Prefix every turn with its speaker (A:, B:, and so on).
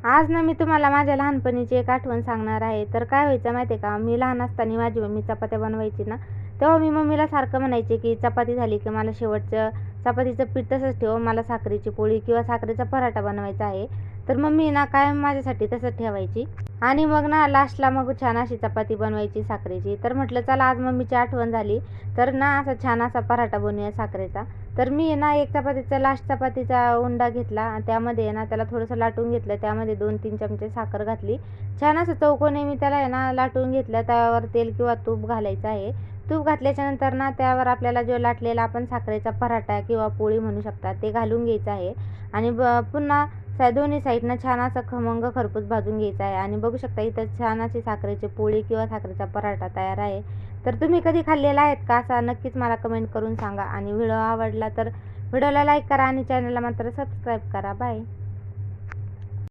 A: आज ना मी तुम्हाला माझ्या लहानपणीची एक आठवण सांगणार आहे. तर काय व्हायचं माहिती आहे का, मी लहान असताना माझी मम्मी चपात्या बनवायची ना, तेव्हा मी मम्मीला सारखं म्हणायचे की चपाती झाली की मला शेवटचं चपातीचं पीठ तसंच ठेव, मला साखरेची पोळी किंवा साखरेचा पराठा बनवायचा आहे. तर मम्मी ना कायम माझ्यासाठी तसंच ठेवायची आणि मग ना लास्टला मग छान अशी चपाती बनवायची साखरेची. तर म्हटलं चला आज मम्मीची आठवण झाली, तर ना असा छान असा पराठा बनवूया साखरेचा. तर मी आहे ना एक चपातीचा लास्ट चपातीचा उंडा घेतला आणि त्यामध्ये आहे ना त्याला थोडंसं लाटून घेतलं. त्यामध्ये 2-3 चमचे साखर घातली. छान असं चौकोनी मी त्याला आहे ना लाटून घेतलं. त्यावर तेल किंवा तूप घालायचं आहे. तूप घातल्याच्यानंतर ना त्यावर आपल्याला जो लाटलेला आपण साखरेचा पराठा किंवा पोळी म्हणू शकता ते घालून घ्यायचं आहे आणि पुन्हा दोन्ही साईडनं छान असं खमंग खरपूस भाजून घ्यायचं आहे आणि बघू शकता इथं छान अशी साखरेची पोळी किंवा साखरेचा पराठा तयार आहे. तर तुम्ही कधी खाल्लेला आहेत का असा? नक्कीच मला कमेंट करून सांगा आणि व्हिडिओ आवडला तर व्हिडिओला लाईक करा आणि चॅनलला मात्र सबस्क्राईब करा. बाय.